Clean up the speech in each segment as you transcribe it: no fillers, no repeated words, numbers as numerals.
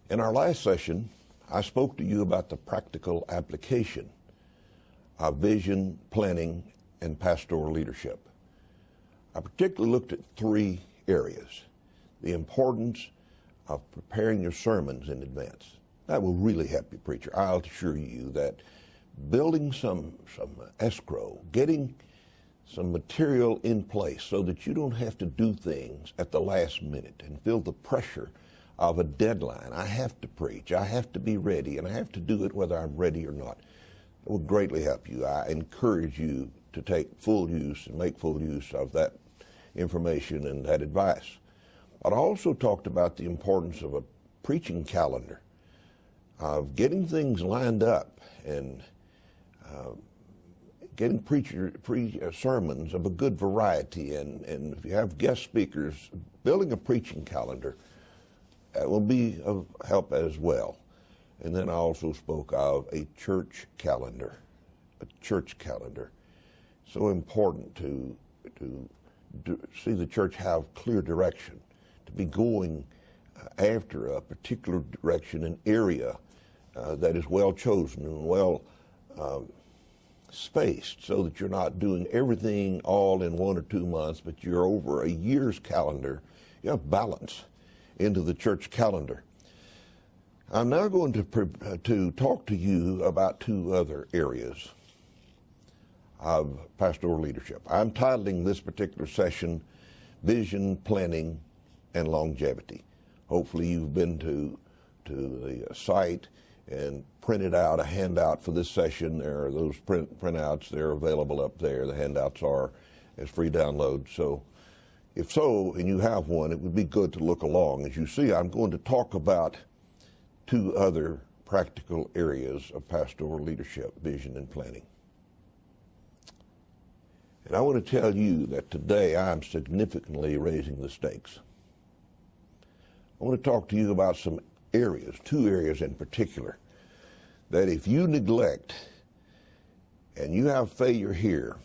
In our last session, I spoke to you about the practical application of vision, planning, and pastoral leadership. I particularly looked at three areas. The importance of preparing your sermons in advance. That will really help you, preacher. I'll assure you that building some escrow, getting some material in place so that you don't have to do things at the last minute and feel the pressure of a deadline. I have to preach, I have to be ready, and I have to do it whether I'm ready or not. It will greatly help you. I encourage you to take full use and make full use of that information and that advice. But I also talked about the importance of a preaching calendar, of getting things lined up and getting sermons of a good variety, and if you have guest speakers, building a preaching calendar will be of help as well. And then I also spoke of a church calendar. So important to see the church have clear direction, to be going after a particular direction, an area that is well chosen and well spaced, so that you're not doing everything all in 1 or 2 months, but you're over a year's calendar. You have balance into the church calendar. I'm now going to talk to you about two other areas of pastoral leadership. I'm titling this particular session, Vision, Planning, and Longevity. Hopefully you've been to the site and printed out a handout for this session. There are those printouts. They're available up there. The handouts are as free downloads. So if so, and you have one, it would be good to look along. As you see, I'm going to talk about two other practical areas of pastoral leadership, vision and planning. And I want to tell you that today I'm significantly raising the stakes. I want to talk to you about some areas, two areas in particular, that if you neglect and you have failure here,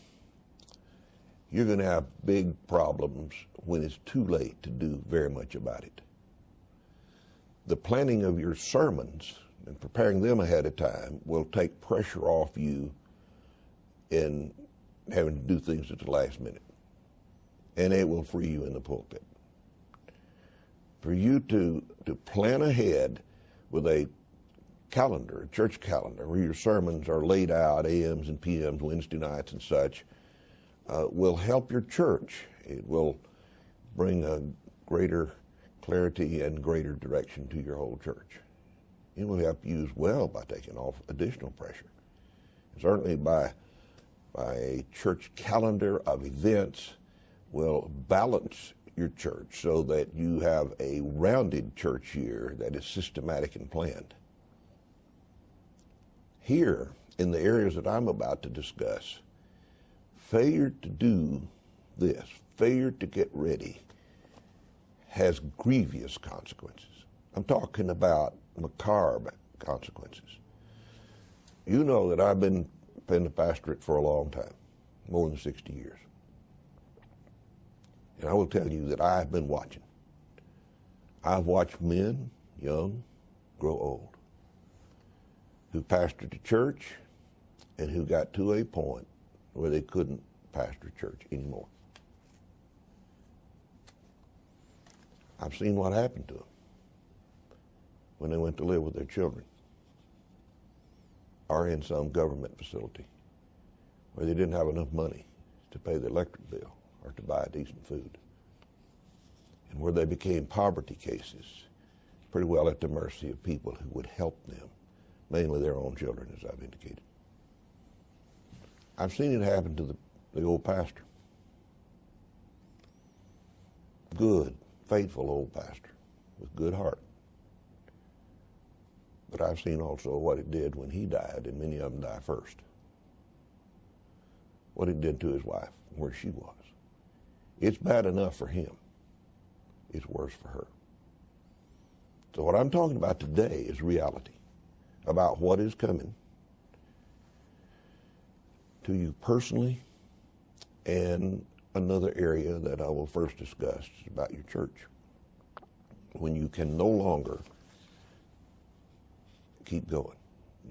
you're going to have big problems when it's too late to do very much about it. The planning of your sermons and preparing them ahead of time will take pressure off you in having to do things at the last minute, and it will free you in the pulpit. For you to plan ahead with a calendar, a church calendar, where your sermons are laid out, AMs and PMs, Wednesday nights and such, will help your church. It will bring a greater clarity and greater direction to your whole church. It will help you as well by taking off additional pressure. Certainly by a church calendar of events will balance your church so that you have a rounded church year that is systematic and planned. Here, in the areas that I'm about to discuss, failure to do this, failure to get ready, has grievous consequences. I'm talking about macabre consequences. You know that I've been in the pastorate for a long time, more than 60 years. And I will tell you that I've been watching. I've watched men, young, grow old, who pastored a church and who got to a point where they couldn't pastor church anymore. I've seen what happened to them when they went to live with their children or in some government facility where they didn't have enough money to pay the electric bill or to buy decent food, and where they became poverty cases, pretty well at the mercy of people who would help them, mainly their own children, as I've indicated. I've seen it happen to the old pastor. Good, faithful old pastor with good heart. But I've seen also what it did when he died, and many of them die first. What it did to his wife, where she was. It's bad enough for him. It's worse for her. So what I'm talking about today is reality about what is coming to you personally, and another area that I will first discuss is about your church. When you can no longer keep going.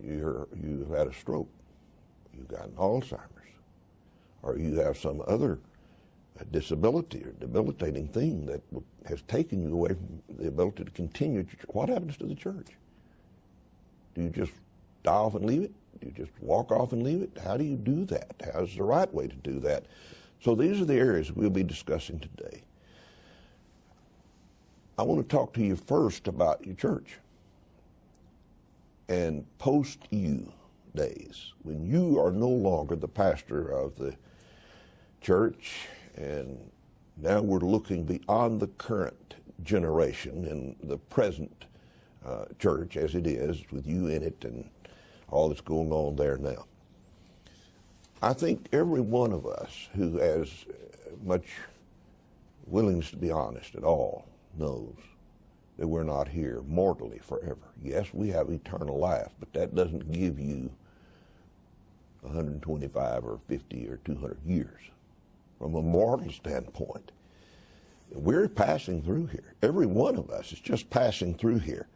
You've had a stroke, you've got an Alzheimer's, or you have some other disability or debilitating thing that has taken you away from the ability to continue. What happens to the church? Do you just die off and leave it? Do you just walk off and leave it? How do you do that? How's the right way to do that? So these are the areas we'll be discussing today. I want to talk to you first about your church and post-you days, when you are no longer the pastor of the church, and now we're looking beyond the current generation and the present church as it is, with you in it and all that's going on there now. I think every one of us who has much willingness to be honest at all knows that we're not here mortally forever. Yes, we have eternal life, but that doesn't give you 125 or 50 or 200 years. From a mortal standpoint, we're passing through here. Every one of us is just passing through here.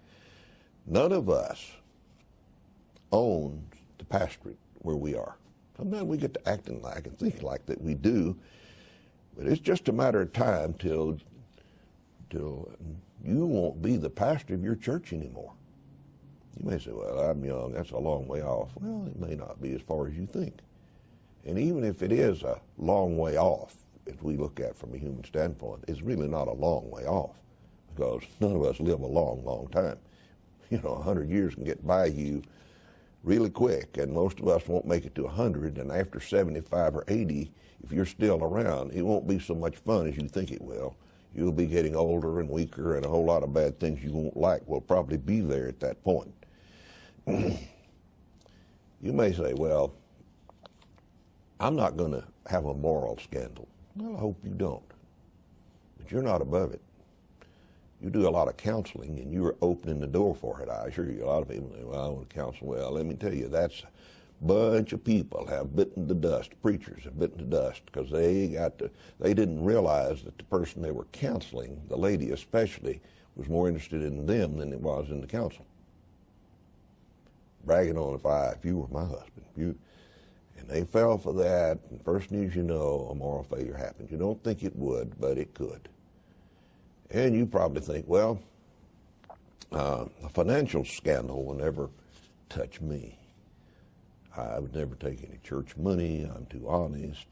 None of us owns the pastorate where we are. Sometimes we get to acting like and thinking like that we do, but it's just a matter of time till you won't be the pastor of your church anymore. You may say, well, I'm young, that's a long way off. Well, it may not be as far as you think. And even if it is a long way off, if we look at it from a human standpoint, it's really not a long way off, because none of us live a long, long time. 100 years can get by you really quick, and most of us won't make it to 100, and after 75 or 80, if you're still around, it won't be so much fun as you think it will. You'll be getting older and weaker, and a whole lot of bad things you won't like will probably be there at that point. You may say, well, I'm not going to have a moral scandal. Well, I hope you don't. But you're not above it. You do a lot of counseling, and you're opening the door for it. I assure you, a lot of people say, well, I want to counsel. Well, let me tell you, that's a bunch of people have bitten the dust. Preachers have bitten the dust because they didn't realize that the person they were counseling, the lady especially, was more interested in them than it was in the counsel. Bragging on if you were my husband. And they fell for that, and first news you know, a moral failure happened. You don't think it would, but it could. And you probably think, well, a financial scandal will never touch me. I would never take any church money. I'm too honest,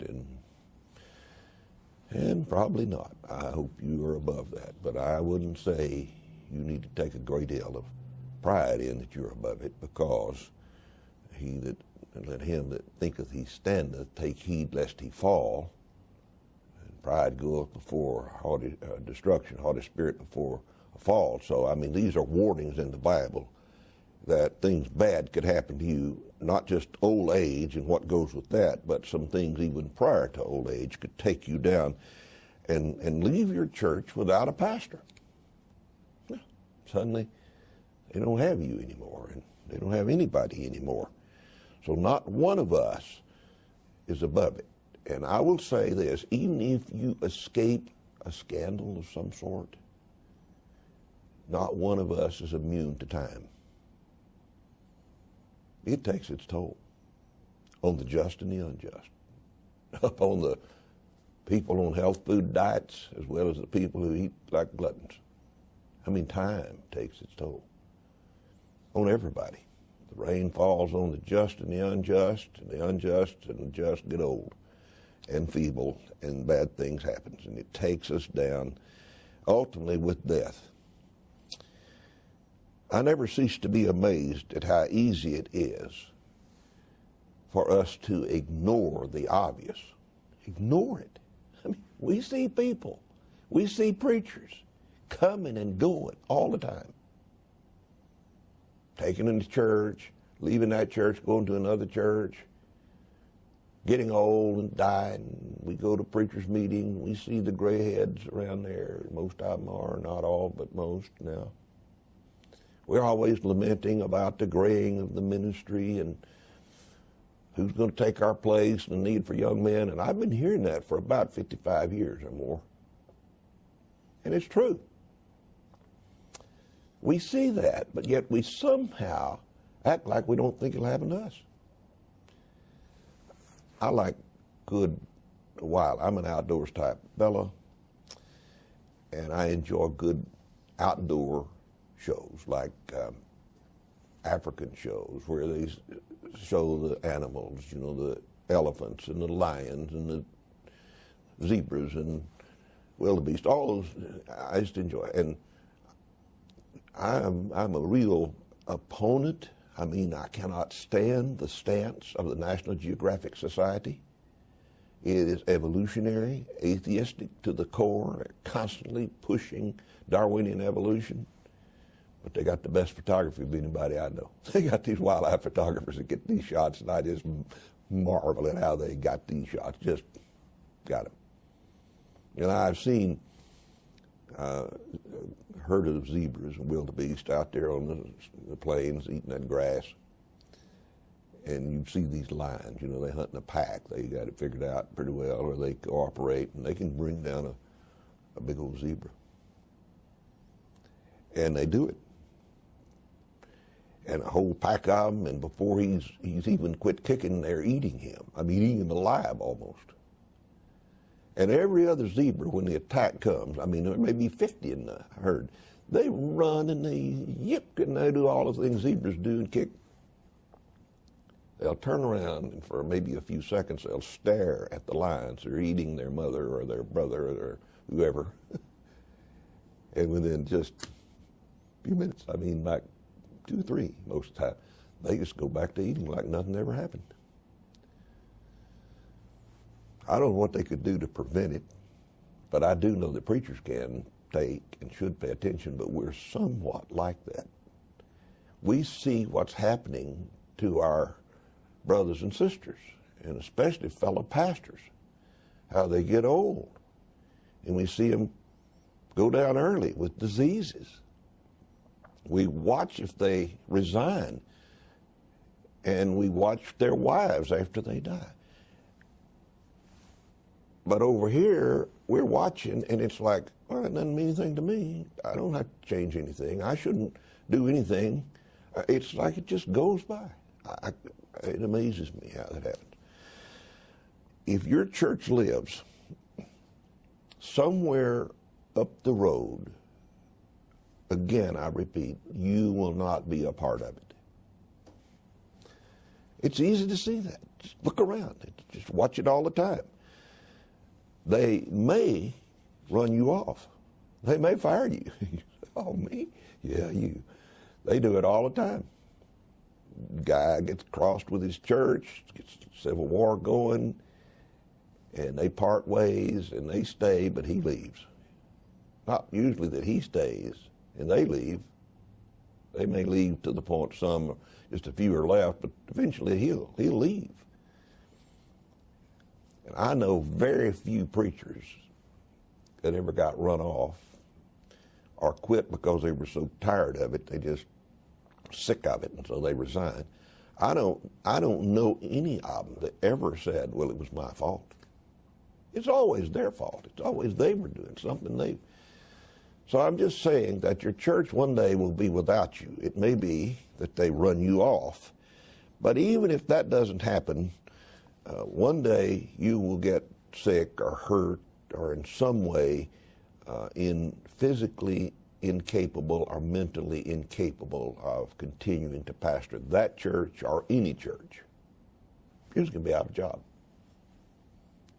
and probably not. I hope you are above that, but I wouldn't say you need to take a great deal of pride in that you're above it, because let him that thinketh he standeth take heed lest he fall. And pride goeth before haughty destruction, haughty spirit before a fall. So, I mean, these are warnings in the Bible that things bad could happen to you, not just old age and what goes with that, but some things even prior to old age could take you down and leave your church without a pastor. Yeah. Suddenly, they don't have you anymore, and they don't have anybody anymore. So not one of us is above it. And I will say this, even if you escape a scandal of some sort, not one of us is immune to time. It takes its toll on the just and the unjust, upon the people on health food diets as well as the people who eat like gluttons. I mean, time takes its toll on everybody. The rain falls on the just and the unjust and the just get old and feeble, and bad things happen, and it takes us down, ultimately with death. I never cease to be amazed at how easy it is for us to ignore the obvious. Ignore it. I mean, we see people, we see preachers coming and going all the time. Taking them to church, leaving that church, going to another church, getting old and dying. We go to preachers' meeting, we see the gray heads around there. Most of them are, not all, but most now. We're always lamenting about the graying of the ministry and who's going to take our place and the need for young men. And I've been hearing that for about 55 years or more. And it's true. We see that, but yet we somehow act like we don't think it'll happen to us. I like good wild. I'm an outdoors type fella, and I enjoy good outdoor shows like African shows where they show the animals, you know, the elephants and the lions and the zebras and wildebeest. All those I just enjoy. And I'm a real opponent. I mean, I cannot stand the stance of the National Geographic Society. It is evolutionary, atheistic to the core. They're constantly pushing Darwinian evolution. But they got the best photography of anybody I know. They got these wildlife photographers that get these shots, and I just marvel at how they got these shots. Just got them. And I've seen a herd of zebras and wildebeest out there on the plains eating that grass. And you see these lions, you know, they hunt in a pack. They got it figured out pretty well, or they cooperate, and they can bring down a big old zebra. And they do it. And a whole pack of them, and before he's even quit kicking, they're eating him. I mean, eating him alive almost. And every other zebra, when the attack comes, I mean, there may be 50 in the herd, they run and they yip and they do all the things zebras do and kick. They'll turn around and for maybe a few seconds they'll stare at the lions. They're eating their mother or their brother or whoever. And within just a few minutes, I mean like 2 or 3 most of the time, they just go back to eating like nothing ever happened. I don't know what they could do to prevent it, but I do know that preachers can take and should pay attention, but we're somewhat like that. We see what's happening to our brothers and sisters, and especially fellow pastors, how they get old. And we see them go down early with diseases. We watch if they resign, and we watch their wives after they die. But over here, we're watching, and it's like, well, it doesn't mean anything to me. I don't have to change anything. I shouldn't do anything. It's like it just goes by. It amazes me how that happens. If your church lives somewhere up the road, again, I repeat, you will not be a part of it. It's easy to see that. Just look around. Just watch it all the time. They may run you off. They may fire you. Oh, me? Yeah, you. They do it all the time. Guy gets crossed with his church, gets civil war going, and they part ways, and they stay, but he leaves. Not usually that he stays and they leave. They may leave to the point some, just a few are left, but eventually he'll leave. And I know very few preachers that ever got run off or quit because they were so tired of it, they just sick of it, and so they resigned. I don't know any of them that ever said, well, it was my fault. It's always their fault. It's always they were doing something. So I'm just saying that your church one day will be without you. It may be that they run you off, but even if that doesn't happen, one day you will get sick or hurt or in some way physically incapable or mentally incapable of continuing to pastor that church or any church. You're just going to be out of a job.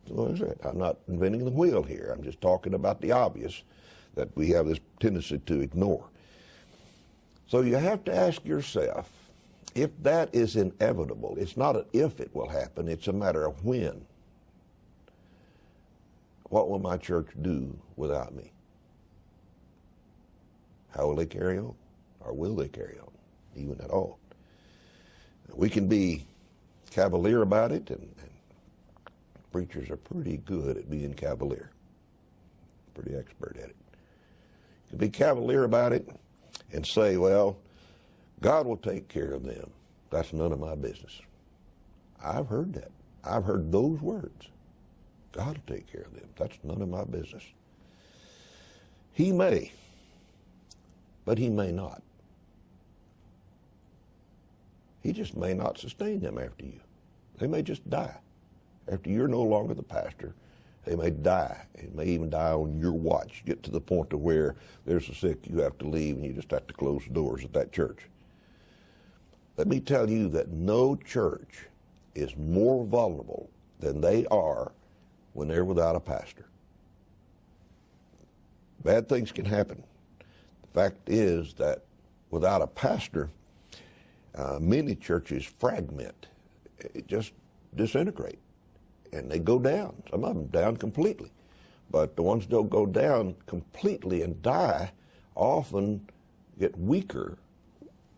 So that's it. I'm not inventing the wheel here. I'm just talking about the obvious that we have this tendency to ignore. So you have to ask yourself, if that is inevitable, it's not an if it will happen, it's a matter of when. What will my church do without me? How will they carry on? Or will they carry on, even at all? We can be cavalier about it, and preachers are pretty good at being cavalier, pretty expert at it. You can be cavalier about it and say, well, God will take care of them. That's none of my business. I've heard that. I've heard those words. God will take care of them. That's none of my business. He may, but he may not. He just may not sustain them after you. They may just die. After you're no longer the pastor, they may die. They may even die on your watch, get to the point to where there's a sick, you have to leave, and you just have to close the doors at that church. Let me tell you that no church is more vulnerable than they are when they're without a pastor. Bad things can happen. The fact is that without a pastor, many churches fragment, just disintegrate, and they go down. Some of them down completely. But the ones that don't go down completely and die often get weaker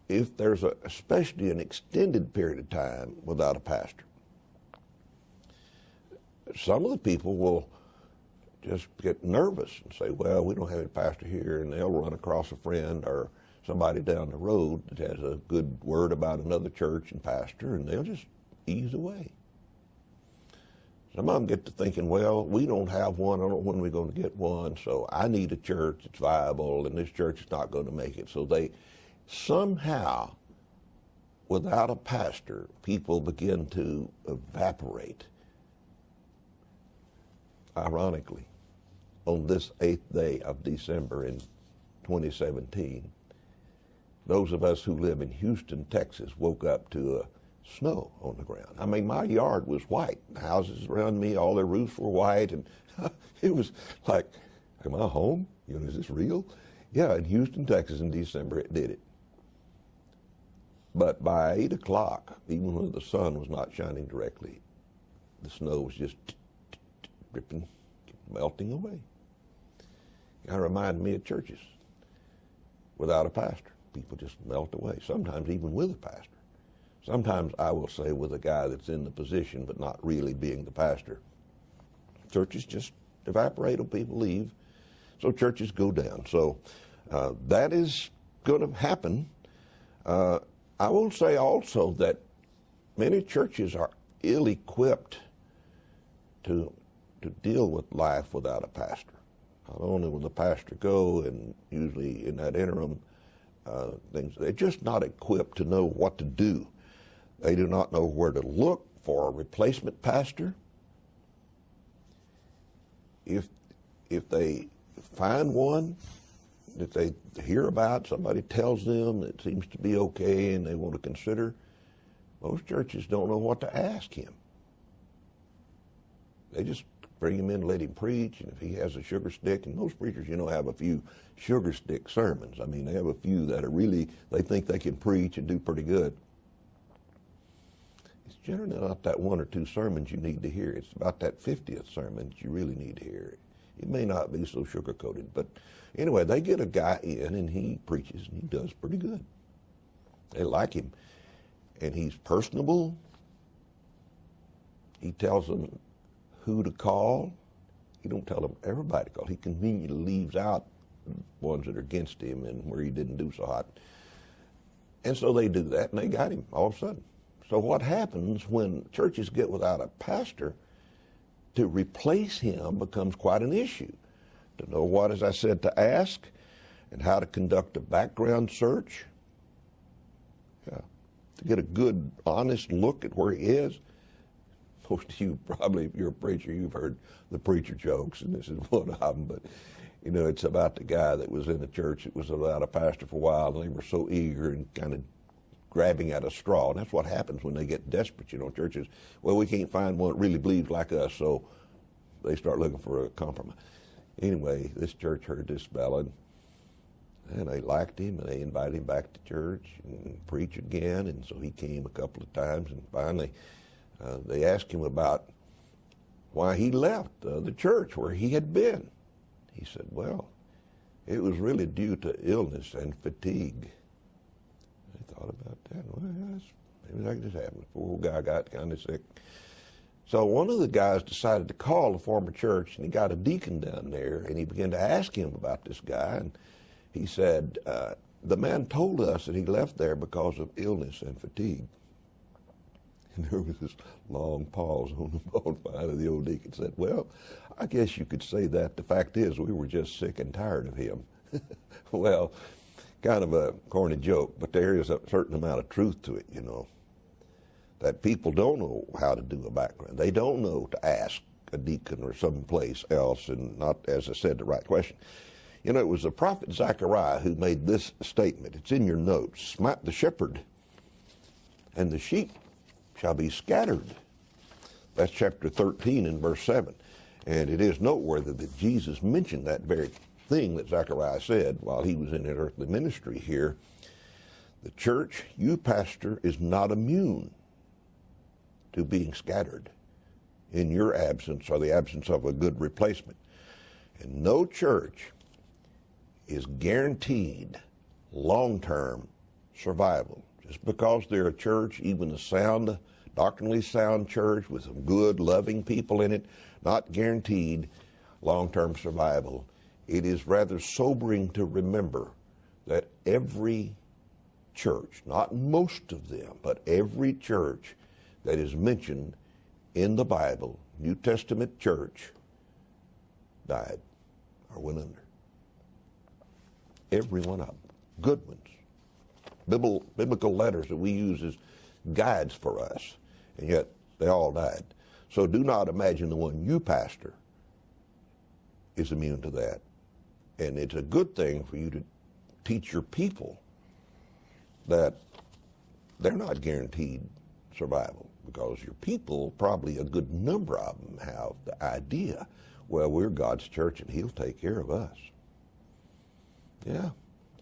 if there's especially an extended period of time without a pastor. Some of the people will just get nervous and say, well, we don't have any pastor here, and they'll run across a friend or somebody down the road that has a good word about another church and pastor, and they'll just ease away. Some of them get to thinking, well, we don't have one, I don't know when we're going to get one, so I need a church that's viable, and this church is not going to make it. So they somehow, without a pastor, people begin to evaporate. Ironically, on this 8th day of December in 2017, those of us who live in Houston, Texas, woke up to snow on the ground. I mean, my yard was white. The houses around me, all their roofs were white, and it was like, am I home? You know, is this real? Yeah, in Houston, Texas in December, it did it. But by 8 o'clock, even when the sun was not shining directly, the snow was just dripping, melting away. It reminded me of churches without a pastor. People just melt away, sometimes even with a pastor. Sometimes, I will say, with a guy that's in the position but not really being the pastor. Churches just evaporate when people leave, so churches go down. So that is going to happen. I will say also that many churches are ill-equipped to deal with life without a pastor. Not only will the pastor go, and usually in that interim, they're just not equipped to know what to do. They do not know where to look for a replacement pastor. If they find one that they hear about, somebody tells them it seems to be okay and they want to consider, most churches don't know what to ask him. They just bring him in, let him preach, and if he has a sugar stick, and most preachers, you know, have a few sugar stick sermons. I mean, they have a few that are really, they think they can preach and do pretty good. It's generally not that one or two sermons you need to hear. It's about that 50th sermon that you really need to hear. It may not be so sugar-coated, but anyway, they get a guy in, and he preaches, and he does pretty good. They like him, and he's personable. He tells them who to call. He don't tell them everybody to call. He conveniently leaves out ones that are against him and where he didn't do so hot. And so they do that, and they got him all of a sudden. So what happens when churches get without a pastor, to replace him becomes quite an issue. To know what, as I said, to ask and how to conduct a background search. Yeah. To get a good, honest look at where he is. Most of you probably, if you're a preacher, you've heard the preacher jokes, and this is one of them, but you know, it's about the guy that was in the church that was without a pastor for a while, and they were so eager and kind of grabbing at a straw. And that's what happens when they get desperate, you know, churches. Well, we can't find one that really believes like us, so they start looking for a compromise. Anyway, this church heard this fellow, and they liked him, and they invited him back to church and preach again, and so he came a couple of times, and finally they asked him about why he left the church where he had been. He said, well, it was really due to illness and fatigue. I thought about that. Well, maybe that just happened. The poor guy got kind of sick. So one of the guys decided to call the former church, and he got a deacon down there, and he began to ask him about this guy. And he said, the man told us that he left there because of illness and fatigue. And there was this long pause on the bonfire, and the old deacon said, well, I guess you could say that. The fact is, we were just sick and tired of him. Well, kind of a corny joke, but there is a certain amount of truth to it, you know. that people don't know how to do a background. They don't know to ask a deacon or someplace else and not, as I said, the right question. You know, it was the prophet Zechariah who made this statement. It's in your notes. Smite the shepherd, and the sheep shall be scattered. That's chapter 13 and verse 7. And it is noteworthy that Jesus mentioned that very thing that Zechariah said while he was in his earthly ministry here. The church, you pastor, is not immune to being scattered in your absence or the absence of a good replacement. And no church is guaranteed long-term survival. Just because they're a church, even a sound, doctrinally sound church with some good, loving people in it, not guaranteed long-term survival. It is rather sobering to remember that every church, not most of them, but every church that is mentioned in the Bible, New Testament church, died or went under. Every one of them. Good ones. Biblical letters that we use as guides for us, and yet they all died. So do not imagine the one you pastor is immune to that. And it's a good thing for you to teach your people that they're not guaranteed survival, because your people, probably a good number of them, have the idea, well, we're God's church and he'll take care of us. Yeah,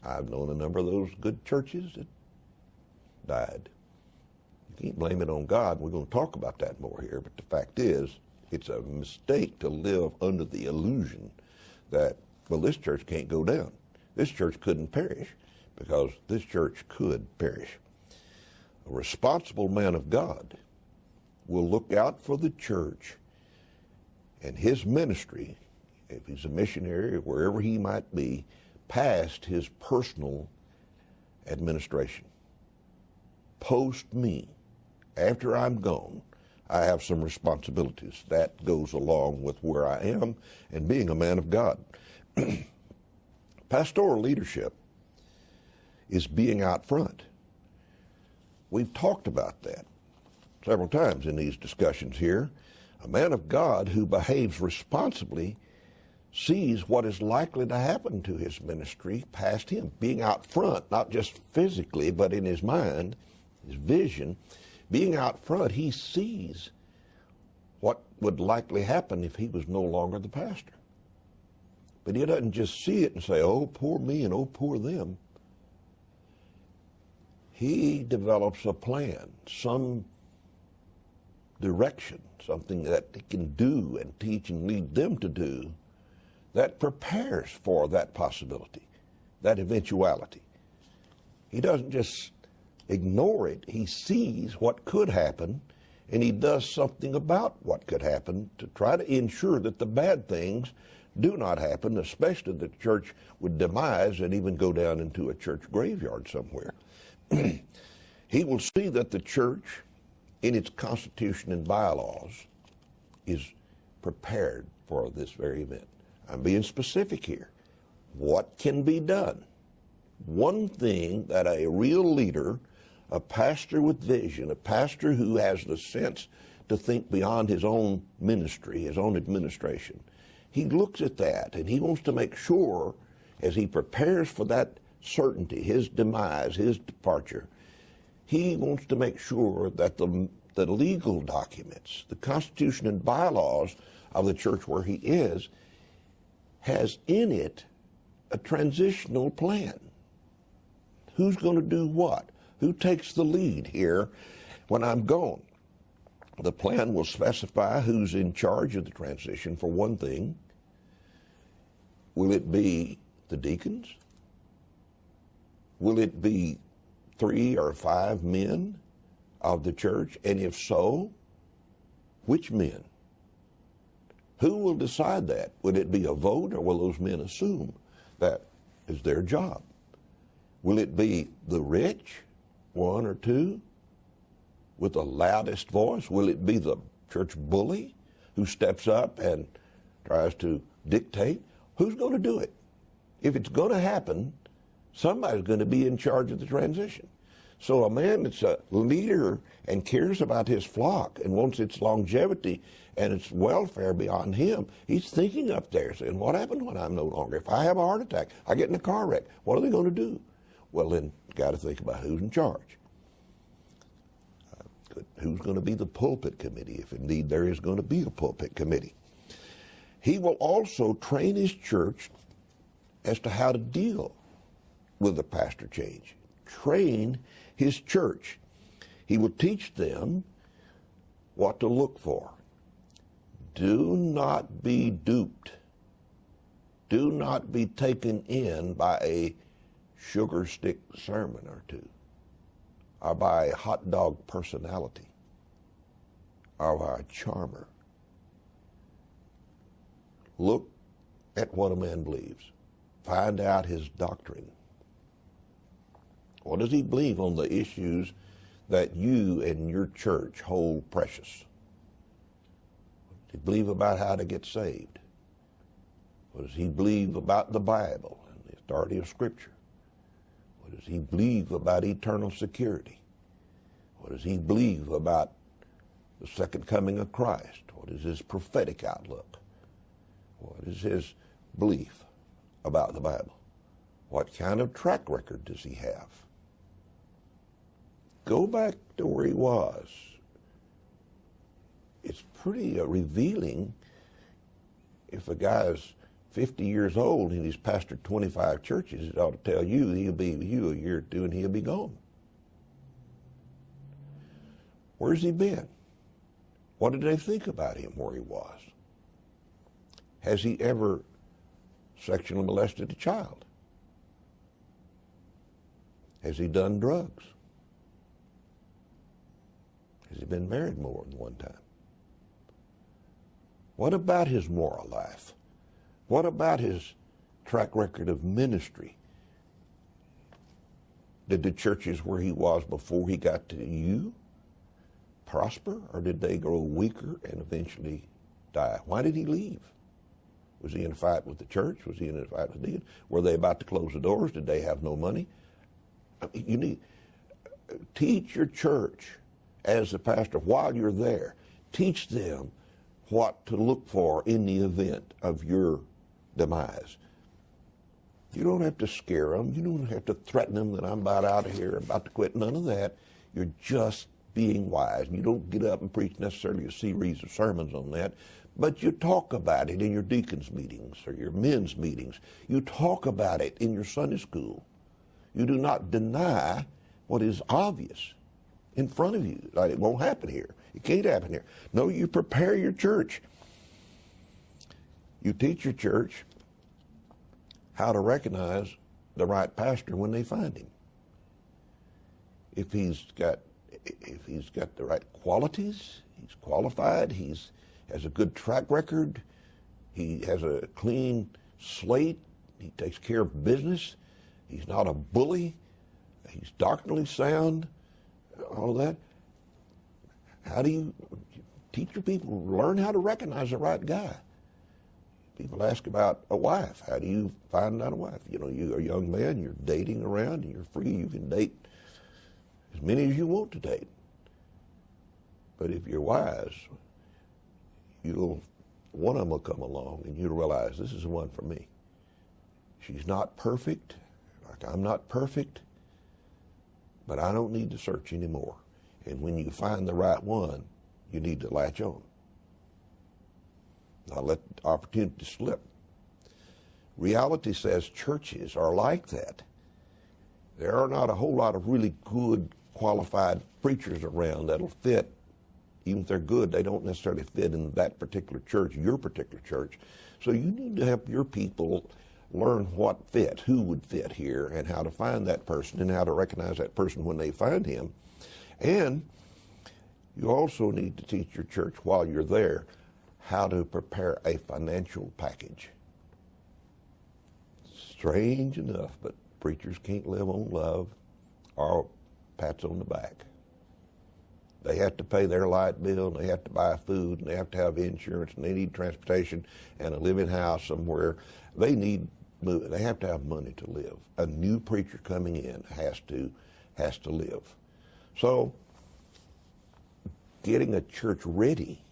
I've known a number of those good churches that died. You can't blame it on God. We're going to talk about that more here, but the fact is, it's a mistake to live under the illusion that, well, this church can't go down. This church couldn't perish, because this church could perish. A responsible man of God will look out for the church and his ministry, if he's a missionary or wherever he might be, past his personal administration. Post me, after I'm gone, I have some responsibilities. That goes along with where I am and being a man of God. Pastoral leadership is being out front. We've talked about that several times in these discussions here. A man of God who behaves responsibly sees what is likely to happen to his ministry past him. Being out front, not just physically, but in his mind, his vision. Being out front, he sees what would likely happen if he was no longer the pastor. But he doesn't just see it and say, oh, poor me and oh, poor them. He develops a plan, some direction, something that he can do and teach and lead them to do that prepares for that possibility, that eventuality. He doesn't just ignore it. He sees what could happen, and he does something about what could happen to try to ensure that the bad things do not happen, especially the church would demise and even go down into a church graveyard somewhere. He will see that the church, in its constitution and bylaws, is prepared for this very event. I'm being specific here. What can be done? One thing that a real leader, a pastor with vision, a pastor who has the sense to think beyond his own ministry, his own administration, he looks at that and he wants to make sure, as he prepares for that certainty, his demise, his departure, he wants to make sure that the legal documents, the constitution and bylaws of the church where he is, has in it a transitional plan. Who's going to do what? Who takes the lead here when I'm gone? The plan will specify who's in charge of the transition, for one thing. Will it be the deacons? Will it be 3 or 5 men of the church? And if so, which men? Who will decide that? Would it be a vote, or will those men assume that is their job? Will it be the rich, 1 or 2, with the loudest voice? Will it be the church bully who steps up and tries to dictate? Who's going to do it? If it's going to happen, somebody's going to be in charge of the transition. So a man that's a leader and cares about his flock and wants its longevity and its welfare beyond him, he's thinking up there, saying, what happened when I'm no longer? If I have a heart attack, I get in a car wreck, what are they going to do? Well, then, got to think about who's in charge. Who's going to be the pulpit committee, if indeed there is going to be a pulpit committee. He will also train his church as to how to deal with the pastor change. Train his church. He will teach them what to look for. Do not be duped. Do not be taken in by a sugar stick sermon or two, or by a hot dog personality, or by a charmer. Look at what a man believes. Find out his doctrine. What does he believe on the issues that you and your church hold precious? What does he believe about how to get saved? What does he believe about the Bible and the authority of Scripture? What does he believe about eternal security? What does he believe about the second coming of Christ? What is his prophetic outlook? What is his belief about the Bible? What kind of track record does he have? Go back to where he was. It's pretty revealing if a guy is 50 years old and he's pastored 25 churches, it ought to tell you he'll be with you a year or two and he'll be gone. Where's he been? What did they think about him where he was? Has he ever sexually molested a child? Has he done drugs? Has he been married more than one time? What about his moral life? What about his track record of ministry? Did the churches where he was before he got to you prosper, or did they grow weaker and eventually die? Why did he leave? Was he in a fight with the church? Was he in a fight with Deacon? Were they about to close the doors? Did they have no money? I mean, you need teach your church as a pastor while you're there. Teach them what to look for in the event of your demise. You don't have to scare them. You don't have to threaten them that I'm about out of here, about to quit. None of that. You're just being wise. You don't get up and preach necessarily a series of sermons on that, but you talk about it in your deacons' meetings or your men's meetings. You talk about it in your Sunday school. You do not deny what is obvious in front of you. Like, it won't happen here. It can't happen here. No, you prepare your church. You teach your church how to recognize the right pastor when they find him. If he's got the right qualities, he's qualified, has a good track record, he has a clean slate, he takes care of business, he's not a bully, he's doctrinally sound, all that. How do you teach your people, learn how to recognize the right guy? People ask about a wife. How do you find out a wife? You know, you're a young man, you're dating around, and you're free, you can date as many as you want to date. But if you're wise, one of them will come along and you'll realize this is the one for me. She's not perfect, like I'm not perfect, but I don't need to search anymore. And when you find the right one, you need to latch on. Not let the opportunity slip. Reality says churches are like that. There are not a whole lot of really good, qualified preachers around that'll fit. Even if they're good, they don't necessarily fit in that particular church, your particular church. So you need to help your people learn what fits, who would fit here, and how to find that person, and how to recognize that person when they find him. And you also need to teach your church while you're there how to prepare a financial package. Strange enough, but preachers can't live on love or pats on the back. They have to pay their light bill, and they have to buy food, and they have to have insurance, and they need transportation and a living house somewhere. They have to have money to live. A new preacher coming in has to has to live. So getting a church ready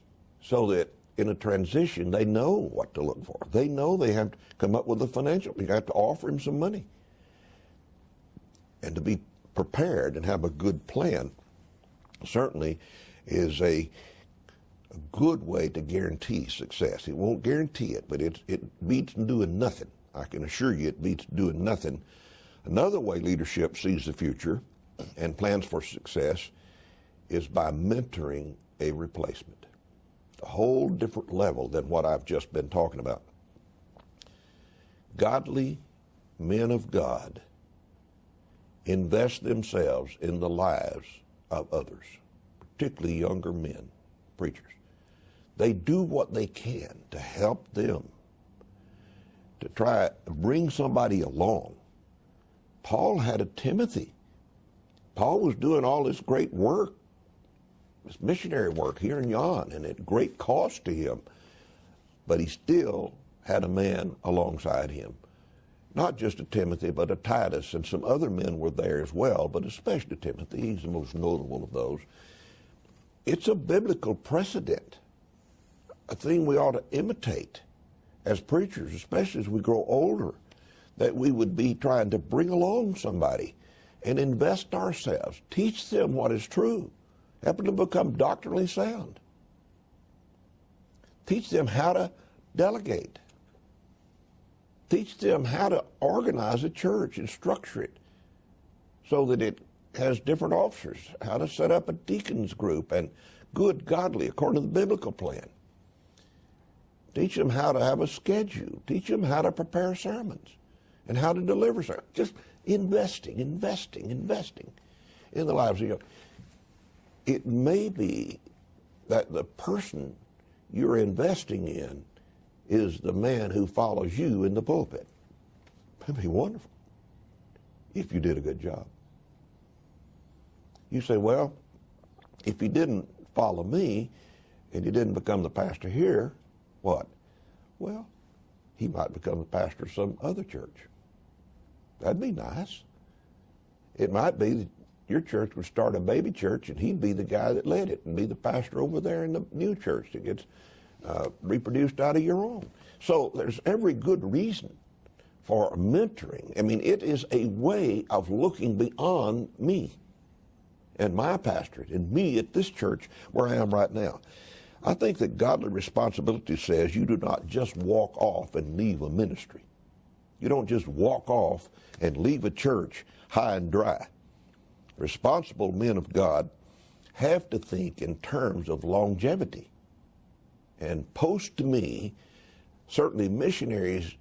so that in a transition they know what to look for. They know they have to come up with the financial. You have to offer him some money. And to be prepared and have a good plan certainly is a good way to guarantee success. It won't guarantee it, but it beats doing nothing. I can assure you it beats doing nothing. Another way leadership sees the future and plans for success is by mentoring a replacement. A whole different level than what I've just been talking about. Godly men of God invest themselves in the lives of others, particularly younger men, preachers. They do what they can to help them, to try to bring somebody along. Paul had a Timothy. Paul was doing all this great work, this missionary work here in Yon, and at great cost to him. But he still had a man alongside him. Not just a Timothy, but a Titus, and some other men were there as well, but especially Timothy. He's the most notable of those. It's a biblical precedent, a thing we ought to imitate as preachers, especially as we grow older, that we would be trying to bring along somebody and invest ourselves, teach them what is true, help them become doctrinally sound, teach them how to delegate, teach them how to organize a church and structure it so that it has different officers, how to set up a deacons group and good, godly, according to the biblical plan. Teach them how to have a schedule. Teach them how to prepare sermons and how to deliver sermons. Just investing in the lives of young. It may be that the person you're investing in is the man who follows you in the pulpit. That'd be wonderful if you did a good job. You say, well, if he didn't follow me and he didn't become the pastor here, what? Well, he might become the pastor of some other church. That'd be nice. It might be that your church would start a baby church and he'd be the guy that led it and be the pastor over there in the new church that gets reproduced out of your own. So there's every good reason for mentoring. I mean, it is a way of looking beyond me and my pastorate and me at this church where I am right now. I think that godly responsibility says you do not just walk off and leave a ministry. You don't just walk off and leave a church high and dry. Responsible men of God have to think in terms of longevity. And post to me, certainly missionaries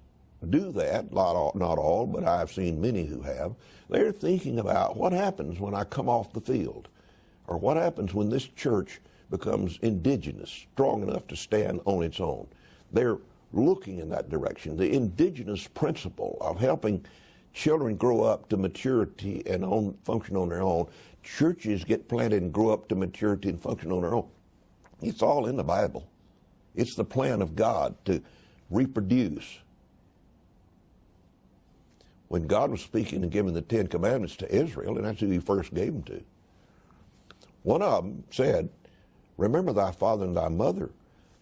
do that, not all, but I've seen many who have. They're thinking about what happens when I come off the field, or what happens when this church becomes indigenous, strong enough to stand on its own. They're looking in that direction. The indigenous principle of helping children grow up to maturity and function on their own. Churches get planted and grow up to maturity and function on their own. It's all in the Bible. It's the plan of God to reproduce. When God was speaking and giving the Ten Commandments to Israel, and that's who he first gave them to, one of them said, remember thy father and thy mother,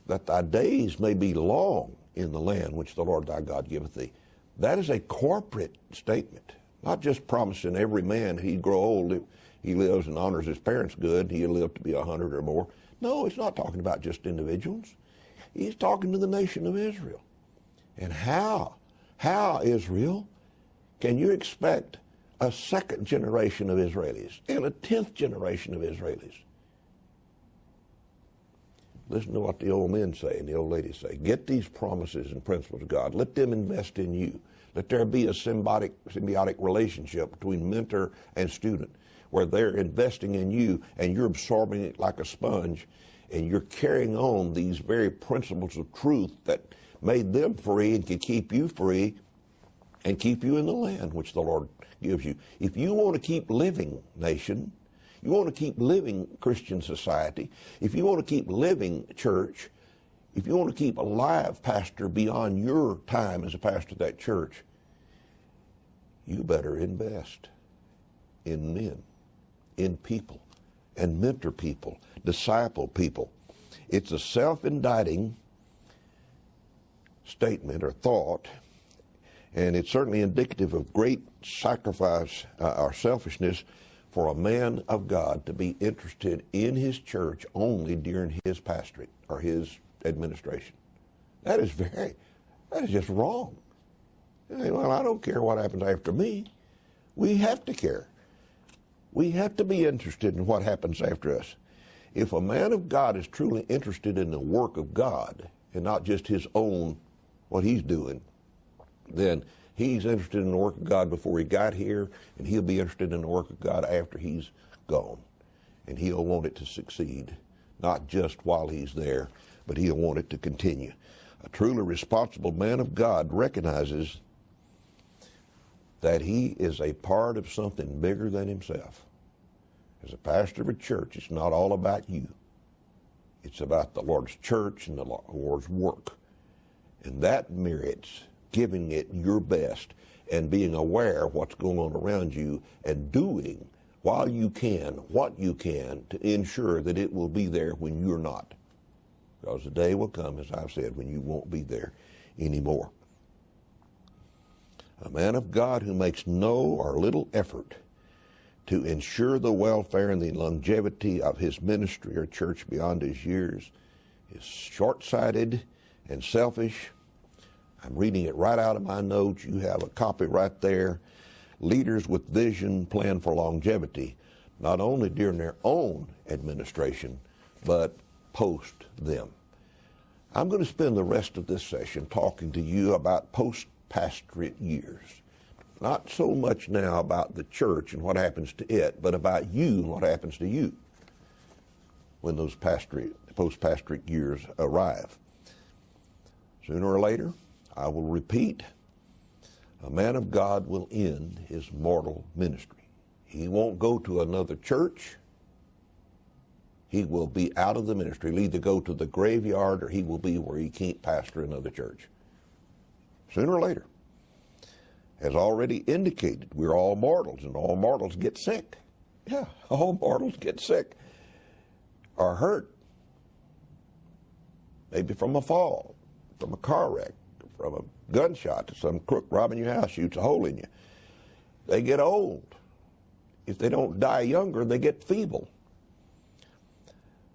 that thy days may be long in the land which the Lord thy God giveth thee. That is a corporate statement, not just promising every man he'd grow old if he lives and honors his parents good, he'll live to be 100 or more. No, it's not talking about just individuals. He's talking to the nation of Israel. And how, Israel, can you expect a second generation of Israelis and a 10th generation of Israelis? Listen to what the old men say and the old ladies say. Get these promises and principles of God. Let them invest in you. Let there be a symbiotic relationship between mentor and student where they're investing in you and you're absorbing it like a sponge and you're carrying on these very principles of truth that made them free and can keep you free and keep you in the land which the Lord gives you. If you want to keep living, nation, you want to keep living Christian society, if you want to keep living church, if you want to keep alive, pastor, beyond your time as a pastor of that church, you better invest in men. in people and mentor people, disciple people. It's a self-indicting statement or thought, and it's certainly indicative of great sacrifice or selfishness for a man of God to be interested in his church only during his pastorate or his administration. That is just wrong. Well, I don't care what happens after me. We have to care. We have to be interested in what happens after us. If a man of God is truly interested in the work of God and not just his own, what he's doing, then he's interested in the work of God before he got here, and he'll be interested in the work of God after he's gone. And he'll want it to succeed, not just while he's there, but he'll want it to continue. A truly responsible man of God recognizes that he is a part of something bigger than himself. As a pastor of a church, it's not all about you. It's about the Lord's church and the Lord's work. And that merits giving it your best and being aware of what's going on around you and doing while you can what you can to ensure that it will be there when you're not. Because the day will come, as I've said, when you won't be there anymore. A man of God who makes no or little effort to ensure the welfare and the longevity of his ministry or church beyond his years is short-sighted and selfish. I'm reading it right out of my notes. You have a copy right there. Leaders with vision plan for longevity, not only during their own administration, but post them. I'm going to spend the rest of this session talking to you about post-pastorate years. Not so much now about the church and what happens to it, but about you and what happens to you when those post-pastorate years arrive. Sooner or later, I will repeat, a man of God will end his mortal ministry. He won't go to another church. He will be out of the ministry. He'll either go to the graveyard or he will be where he can't pastor another church. Sooner or later. As already indicated, we're all mortals, and all mortals get sick. Yeah, all mortals get sick or hurt. Maybe from a fall, from a car wreck, from a gunshot, some crook robbing your house shoots a hole in you. They get old. If they don't die younger, they get feeble.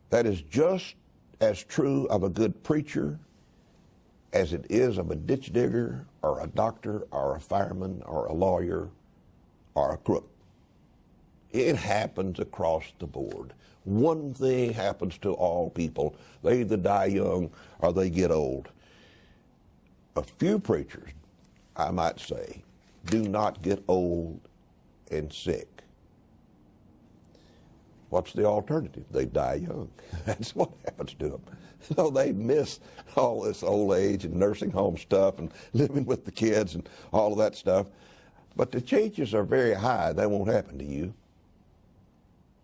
That is just as true of a good preacher as it is of a ditch digger or a doctor or a fireman or a lawyer or a crook. It happens across the board. One thing happens to all people. They either die young or they get old. A few preachers, I might say, do not get old and sick. What's the alternative? They die young. That's what happens to them. So they miss all this old age and nursing home stuff and living with the kids and all of that stuff. But the chances are very high that won't happen to you.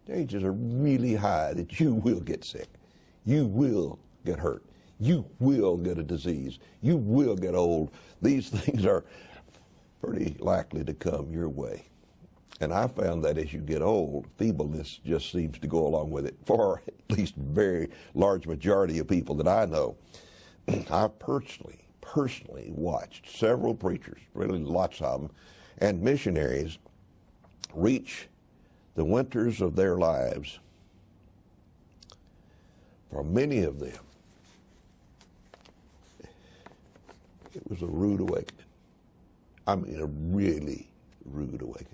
Chances are really high that you will get sick. You will get hurt. You will get a disease. You will get old. These things are pretty likely to come your way. And I found that as you get old, feebleness just seems to go along with it for at least a very large majority of people that I know. I've personally watched several preachers, really lots of them, and missionaries reach the winters of their lives. For many of them, it was a rude awakening. I mean, a really rude awakening.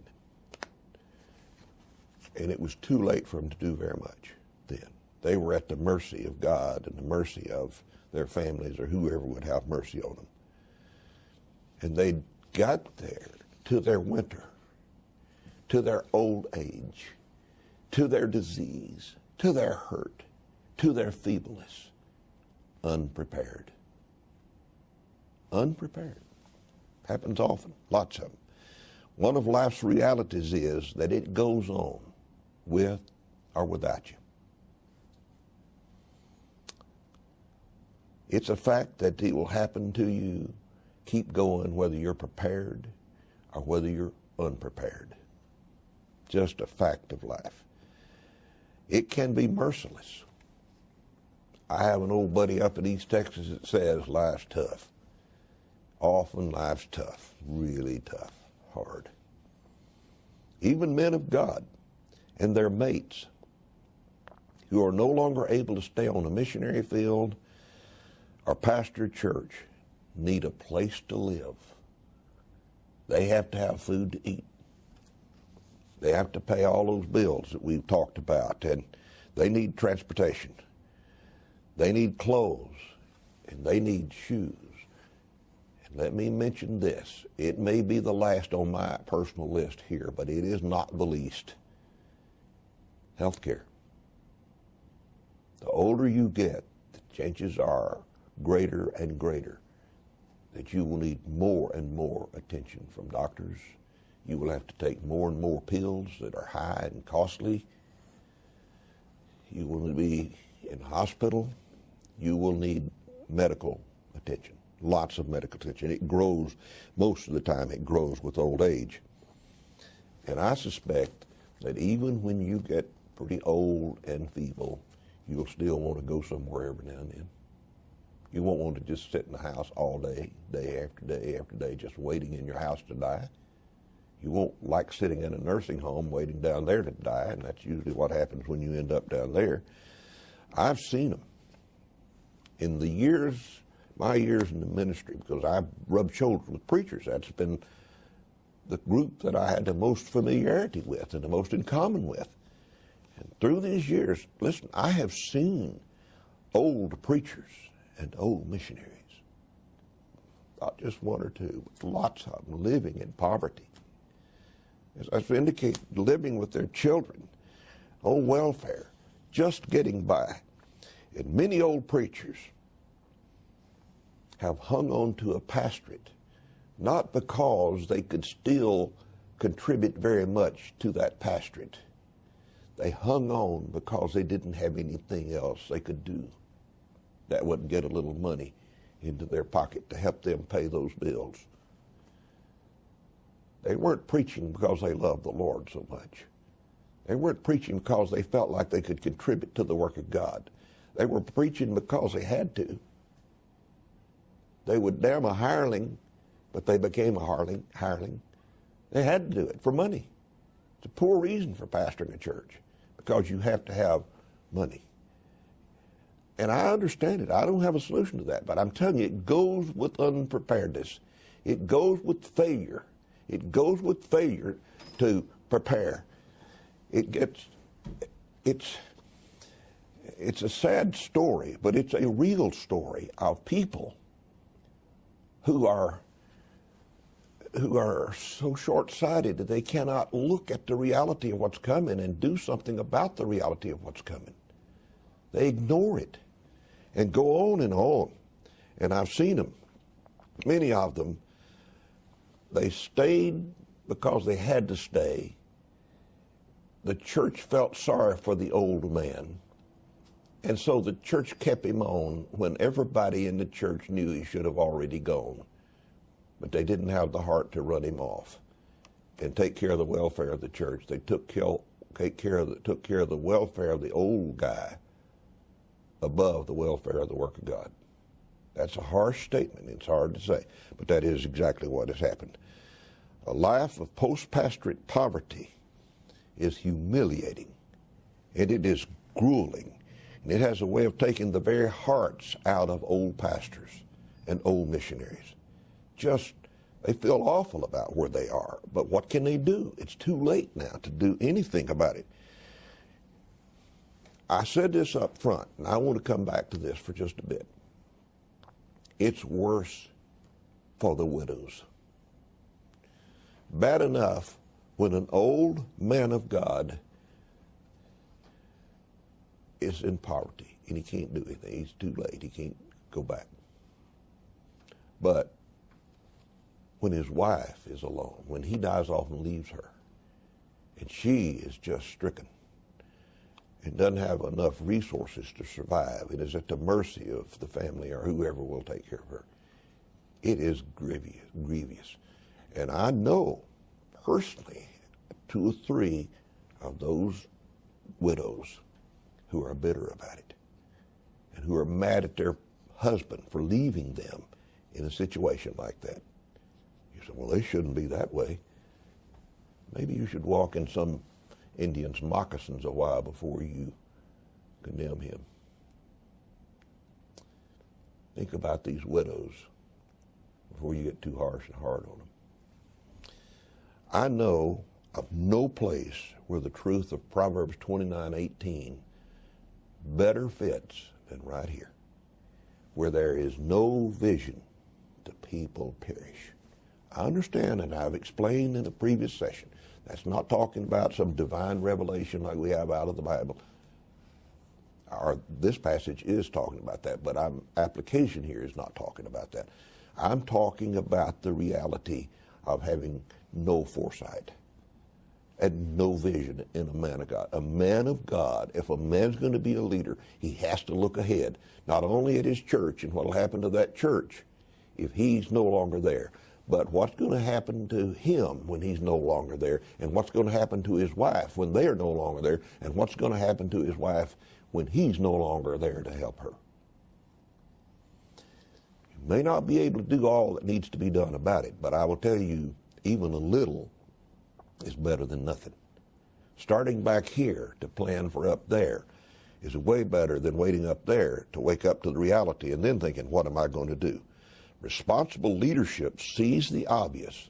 And it was too late for them to do very much then. They were at the mercy of God and the mercy of their families or whoever would have mercy on them. And they got there to their winter, to their old age, to their disease, to their hurt, to their feebleness, unprepared. Unprepared. Happens often, lots of them. One of life's realities is that it goes on with or without you. It's a fact that it will happen to you. Keep going whether you're prepared or whether you're unprepared. Just a fact of life. It can be merciless. I have an old buddy up in East Texas that says life's tough. Often life's tough, really tough, hard. Even men of God and their mates who are no longer able to stay on a missionary field or pastor a church need a place to live. They have to have food to eat. They have to pay all those bills that we've talked about, and they need transportation. They need clothes, and they need shoes. And let me mention this. It may be the last on my personal list here, but it is not the least. Health care. The older you get, the chances are greater and greater that you will need more and more attention from doctors. You will have to take more and more pills that are high and costly. You will be in hospital. You will need medical attention, lots of medical attention. It grows, most of the time it grows with old age. And I suspect that even when you get pretty old and feeble, you'll still want to go somewhere every now and then. You won't want to just sit in the house all day, day after day after day, just waiting in your house to die. You won't like sitting in a nursing home waiting down there to die, and that's usually what happens when you end up down there. I've seen them. In the years, my years in the ministry, because I've rubbed shoulders with preachers, that's been the group that I had the most familiarity with and the most in common with. And through these years, listen, I have seen old preachers and old missionaries, not just one or two, but lots of them living in poverty. As I've indicated, living with their children on welfare, just getting by. And many old preachers have hung on to a pastorate, not because they could still contribute very much to that pastorate. They hung on because they didn't have anything else they could do that would get a little money into their pocket to help them pay those bills. They weren't preaching because they loved the Lord so much. They weren't preaching because they felt like they could contribute to the work of God. They were preaching because they had to. They would damn a hireling, but they became a hireling. They had to do it for money. It's a poor reason for pastoring a church, because you have to have money. And I understand it. I don't have a solution to that, but I'm telling you, it goes with unpreparedness. It goes with failure. It goes with failure to prepare. It's a sad story, but it's a real story of people who are so short-sighted that they cannot look at the reality of what's coming and do something about the reality of what's coming. They ignore it and go on and on. And I've seen them, many of them. They stayed because they had to stay. The church felt sorry for the old man. And so the church kept him on when everybody in the church knew he should have already gone. But they didn't have the heart to run him off and take care of the welfare of the church. They took care of the welfare of the old guy above the welfare of the work of God. That's a harsh statement. It's hard to say, but that is exactly what has happened. A life of post-pastorate poverty is humiliating, and it is grueling, and it has a way of taking the very hearts out of old pastors and old missionaries. They feel awful about where they are, but what can they do? It's too late now to do anything about it. I said this up front, and I want to come back to this for just a bit. It's worse for the widows. Bad enough when an old man of God is in poverty and he can't do anything. He's too late. He can't go back. But when his wife is alone, when he dies off and leaves her, and she is just stricken and doesn't have enough resources to survive and is at the mercy of the family or whoever will take care of her, it is grievous. And I know personally 2 or 3 of those widows who are bitter about it and who are mad at their husband for leaving them in a situation like that. You say, well, they shouldn't be that way. Maybe you should walk in some Indian's moccasins a while before you condemn him. Think about these widows before you get too harsh and hard on them. I know of no place where the truth of Proverbs 29:18 better fits than right here. Where there is no vision, the people perish. I understand, and I've explained in a previous session, that's not talking about some divine revelation like we have out of the Bible. This passage is talking about that, but application here is not talking about that. I'm talking about the reality of having no foresight and no vision in a man of God. A man of God, if a man's going to be a leader, he has to look ahead, not only at his church and what will happen to that church if he's no longer there, but what's going to happen to him when he's no longer there, and what's going to happen to his wife when they are no longer there, and what's going to happen to his wife when he's no longer there to help her. You may not be able to do all that needs to be done about it, but I will tell you, even a little is better than nothing. Starting back here to plan for up there is way better than waiting up there to wake up to the reality and then thinking, what am I going to do? Responsible leadership sees the obvious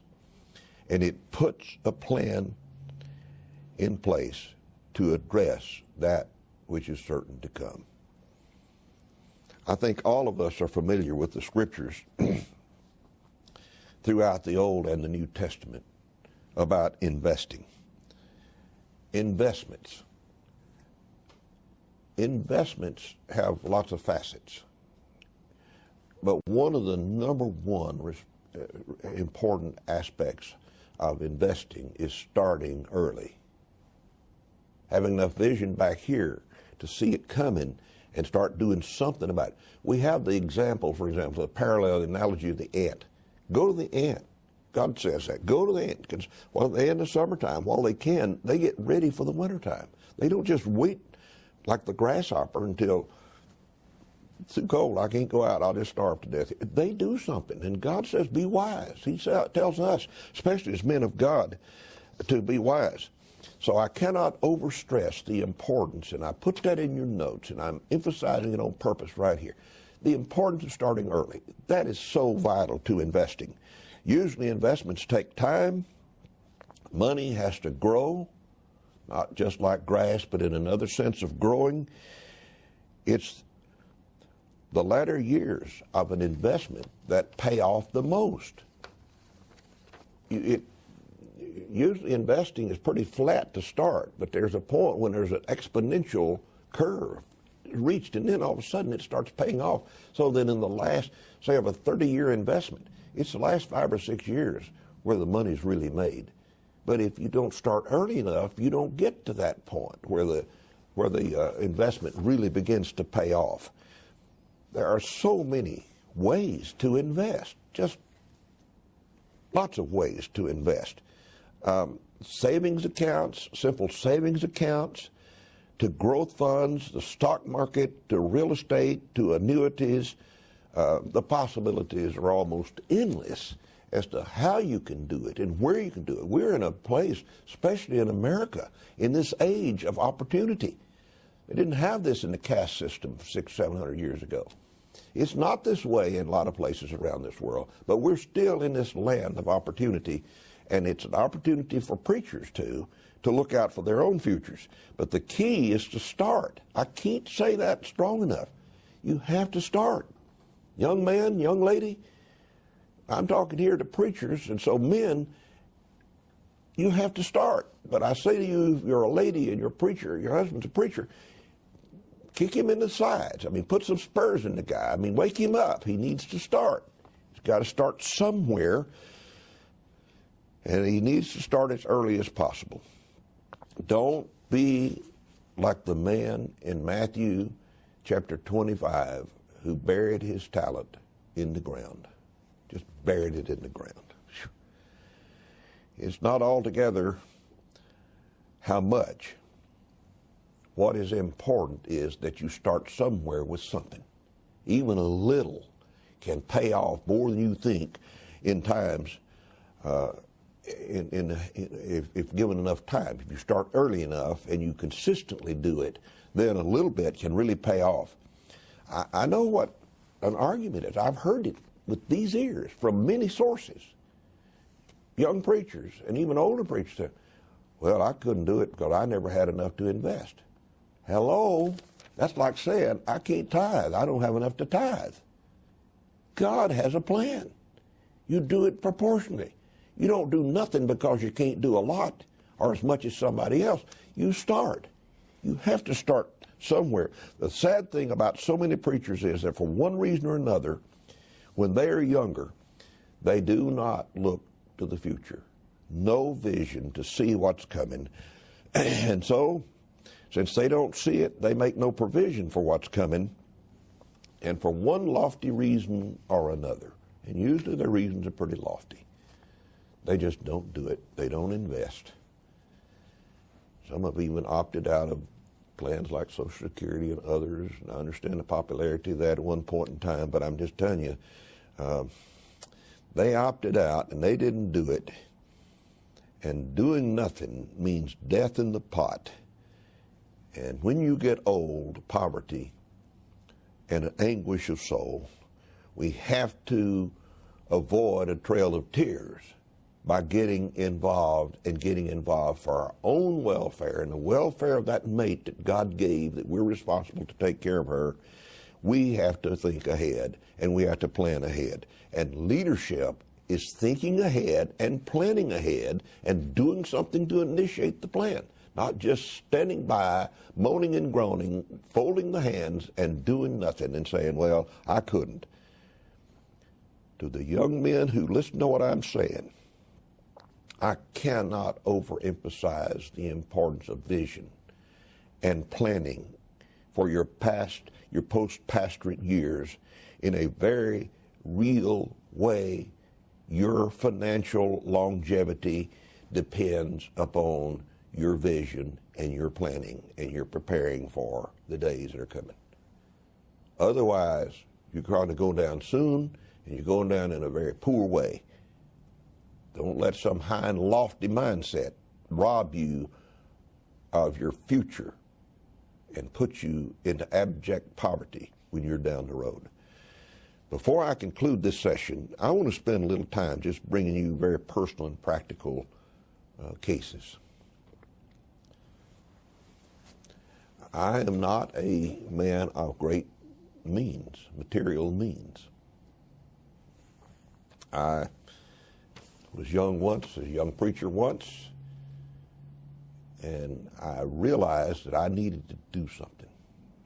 and it puts a plan in place to address that which is certain to come. I think all of us are familiar with the scriptures throughout the Old and the New Testament about investing. Investments. Investments have lots of facets. But one of the number one important aspects of investing is starting early. Having enough vision back here to see it coming and start doing something about it. We have the example, for example, the parallel analogy of the ant. Go to the ant. God says that. Go to the ant. Because while they in the summertime, while they can, they get ready for the wintertime. They don't just wait like the grasshopper until it's too cold, I can't go out, I'll just starve to death. They do something, and God says, be wise. He tells us, especially as men of God, to be wise. So I cannot overstress the importance, and I put that in your notes, and I'm emphasizing it on purpose right here. The importance of starting early. That is so vital to investing. Usually investments take time. Money has to grow, not just like grass, but in another sense of growing. It's the latter years of an investment that pay off the most. Usually investing is pretty flat to start, but there's a point when there's an exponential curve reached, and then all of a sudden it starts paying off. So then in the last, say, of a 30-year investment, it's the last 5 or 6 years where the money's really made. But if you don't start early enough, you don't get to that point where the investment really begins to pay off. There are so many ways to invest, just lots of ways to invest. Savings accounts, simple savings accounts, to growth funds, the stock market, to real estate, to annuities. The possibilities are almost endless as to how you can do it and where you can do it. We're in a place, especially in America, in this age of opportunity. They didn't have this in the caste system 600-700 years ago. It's not this way in a lot of places around this world, but we're still in this land of opportunity, and it's an opportunity for preachers to look out for their own futures. But the key is to start. I can't say that strong enough. You have to start. Young man, young lady, I'm talking here to preachers, and so men, you have to start. But I say to you, if you're a lady and you're a preacher, your husband's a preacher, kick him in the sides. I mean, put some spurs in the guy. I mean, wake him up. He needs to start. He's got to start somewhere, and he needs to start as early as possible. Don't be like the man in Matthew chapter 25 who buried his talent in the ground. Just buried it in the ground. It's not altogether how much what is important is that you start somewhere with something. Even a little can pay off more than you think in times, if given enough time. If you start early enough and you consistently do it, then a little bit can really pay off. I know what an argument is. I've heard it with these ears from many sources. Young preachers and even older preachers say, well, I couldn't do it because I never had enough to invest. Hello? That's like saying, I can't tithe. I don't have enough to tithe. God has a plan. You do it proportionally. You don't do nothing because you can't do a lot or as much as somebody else. You start. You have to start somewhere. The sad thing about so many preachers is that for one reason or another, when they are younger, they do not look to the future. No vision to see what's coming. And so, since they don't see it, they make no provision for what's coming, and for one lofty reason or another. And usually their reasons are pretty lofty. They just don't do it. They don't invest. Some have even opted out of plans like Social Security and others. And I understand the popularity of that at one point in time, but I'm just telling you, they opted out and they didn't do it. And doing nothing means death in the pot. And when you get old, poverty and an anguish of soul, we have to avoid a trail of tears by getting involved for our own welfare and the welfare of that mate that God gave, that we're responsible to take care of her. We have to think ahead and we have to plan ahead. And leadership is thinking ahead and planning ahead and doing something to initiate the plan. Not just standing by, moaning and groaning, folding the hands and doing nothing and saying, well, I couldn't. To the young men who listen to what I'm saying, I cannot overemphasize the importance of vision and planning for your post-pastorate years in a very real way. Your financial longevity depends upon your vision and your planning and your preparing for the days that are coming. Otherwise, you're going to go down soon, and you're going down in a very poor way. Don't let some high and lofty mindset rob you of your future and put you into abject poverty when you're down the road. Before I conclude this session, I want to spend a little time just bringing you very personal and practical cases. I am not a man of great means, material means. I was young once, a young preacher once, and I realized that I needed to do something.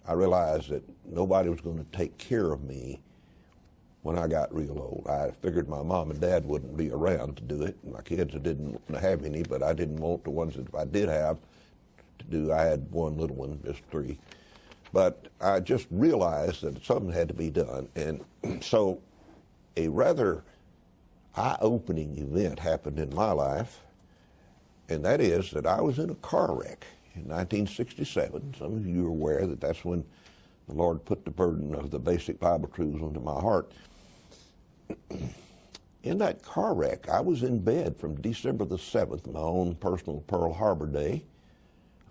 I realized that nobody was going to take care of me when I got real old. I figured my mom and dad wouldn't be around to do it. My kids didn't have any, but I didn't want the ones that I did have to do. I had one little one, just 3. But I just realized that something had to be done. And so a rather eye-opening event happened in my life, and that is that I was in a car wreck in 1967. Some of you are aware that that's when the Lord put the burden of the basic Bible truths onto my heart. In that car wreck, I was in bed from December the 7th, my own personal Pearl Harbor Day,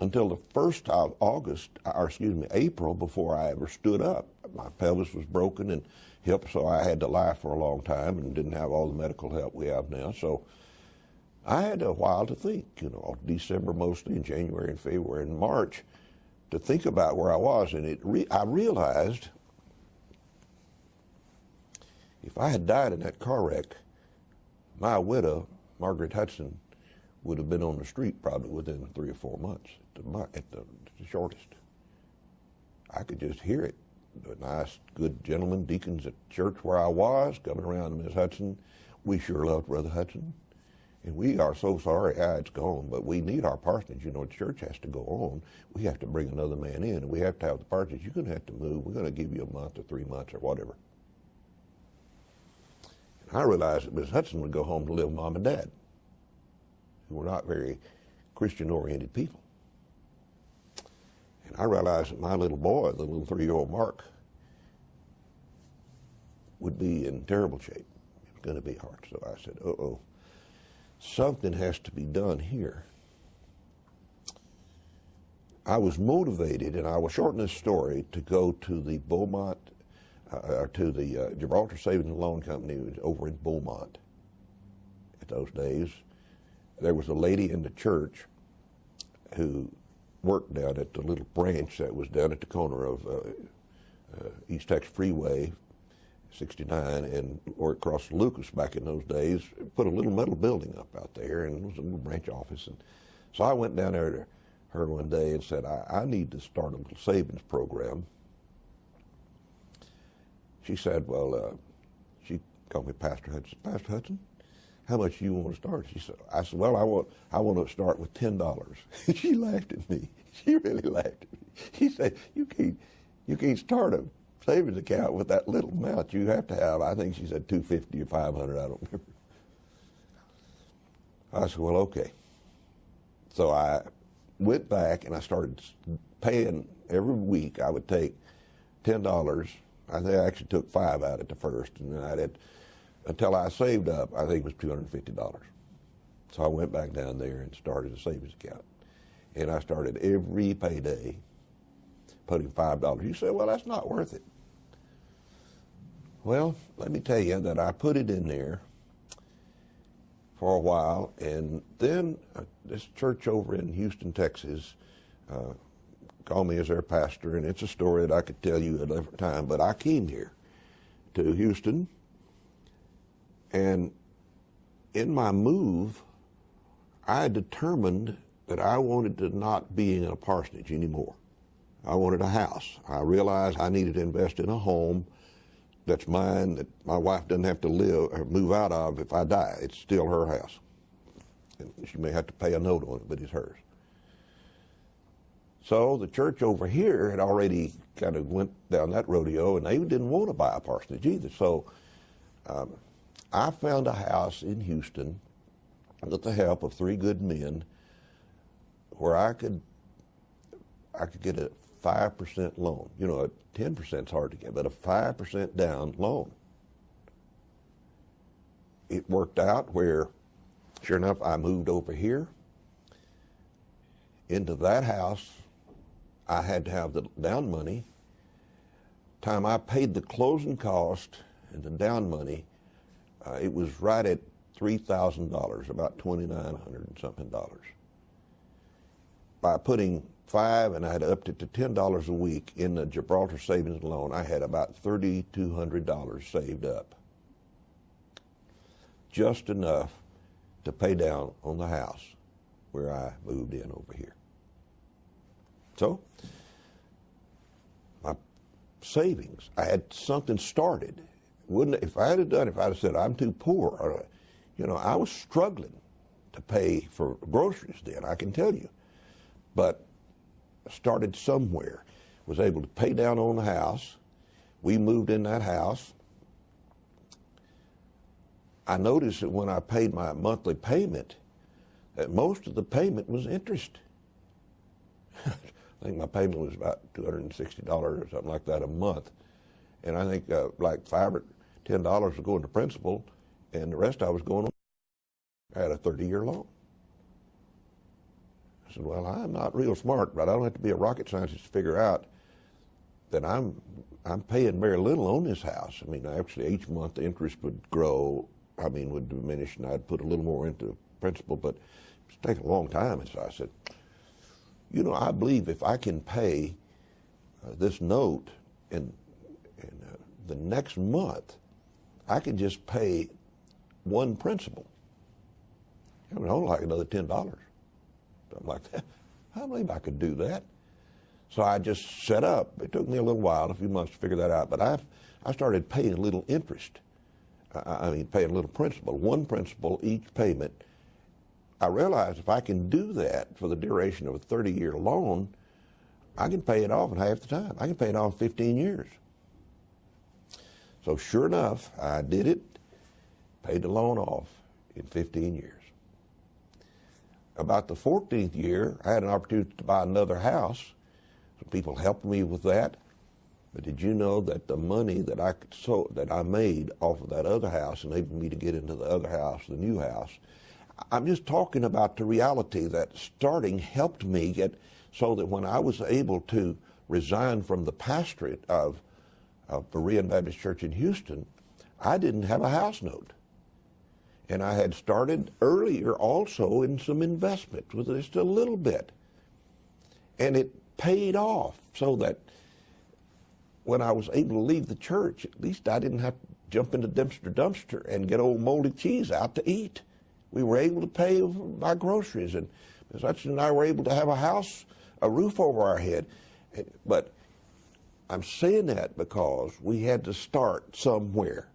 until the 1st of April, before I ever stood up. My pelvis was broken and hip, so I had to lie for a long time and didn't have all the medical help we have now. So I had a while to think, December mostly, and January and February and March, to think about where I was. And I realized if I had died in that car wreck, my widow, Margaret Hudson, would have been on the street probably within 3 or 4 months at the shortest. I could just hear it. The nice, good gentlemen, deacons at church where I was, coming around to Miss Hudson. We sure loved Brother Hudson. And we are so sorry it's gone, but we need our parsonage. The church has to go on. We have to bring another man in, and we have to have the parsonage. You're going to have to move. We're going to give you a month or 3 months or whatever. And I realized that Miss Hudson would go home to live with Mom and Dad, who were not very Christian-oriented people. And I realized that my little boy, the little 3-year-old Mark, would be in terrible shape. It was going to be hard. So I said, uh-oh, something has to be done here. I was motivated, and I will shorten this story, to go to the Beaumont, to the Gibraltar Savings and Loan Company over in Beaumont. At those days, there was a lady in the church who worked down at the little branch that was down at the corner of East Texas Freeway 69 and or across Lucas back in those days, put a little metal building up out there, and it was a little branch office. And so I went down there to her one day and said, I need to start a little savings program. She said, well, she called me Pastor Hudson. Pastor Hudson, how much do you want to start? I said, well, I want to start with $10. She laughed at me. She really laughed at me. She said, you can't start a savings account with that little amount. You have to have, I think she said $250 or $500, I don't remember. I said, well, okay. So I went back and I started paying every week. I would take $10. I think I actually took $5 out at the first, and then I did until I saved up. I think it was $250. So I went back down there and started a savings account, and I started every payday putting $5. You say, well, that's not worth it. Well, let me tell you that I put it in there for a while, and then this church over in Houston, Texas, called me as their pastor, and it's a story that I could tell you at a different time, but I came here to Houston, and in my move, I determined that I wanted to not be in a parsonage anymore. I wanted a house. I realized I needed to invest in a home that's mine, that my wife doesn't have to live or move out of if I die. It's still her house. And she may have to pay a note on it, but it's hers. So the church over here had already kind of went down that rodeo, and they didn't want to buy a parsonage either. So I found a house in Houston with the help of 3 good men where I could get a 5% loan. You know, 10% is hard to get, but a 5% down loan. It worked out where, sure enough, I moved over here. Into that house, I had to have the down money. Time I paid the closing cost and the down money, it was right at $3,000, about $2,900 and something dollars. By putting 5 and I had upped it to $10 a week in the Gibraltar Savings and Loan, I had about $3,200 saved up. Just enough to pay down on the house where I moved in over here. So, my savings, I had something started. If I had done it, if I had said, I'm too poor, you know, I was struggling to pay for groceries then, I can tell you. But I started somewhere, was able to pay down on the house. We moved in that house. I noticed that when I paid my monthly payment, that most of the payment was interest. I think my payment was about $260 or something like that a month. And I think like $5 or $10 was going to principal, and the rest I was going on. I had a 30-year loan. I said, well, I'm not real smart, but I don't have to be a rocket scientist to figure out that I'm paying very little on this house. I mean, actually, each month the interest would grow, would diminish, and I'd put a little more into principal, but it's taken a long time. And so I said, you know, I believe if I can pay this note in the next month, I can just pay one principal. I mean, only like another $10. Something like that. I believe I could do that. So I just set up. It took me a little while, a few months to figure that out, but I started paying a little interest. Paying a little principal, one principal each payment. I realized if I can do that for the duration of a 30-year loan, I can pay it off in half the time. I can pay it off in 15 years. So sure enough, I did it, paid the loan off in 15 years. About the 14th year, I had an opportunity to buy another house Some people helped me with that. But did you know that the money that I made off of that other house enabled me to get into the other house, the new house? I'm just talking about the reality that starting helped me get so that when I was able to resign from the pastorate of Berean Baptist Church in Houston, I didn't have a house note. And I had started earlier also in some investments with just a little bit. And it paid off so that when I was able to leave the church, at least I didn't have to jump into dumpster and get old moldy cheese out to eat. We were able to pay my groceries, and Ms. Hutchinson and I were able to have a house, a roof over our head. But I'm saying that because we had to start somewhere,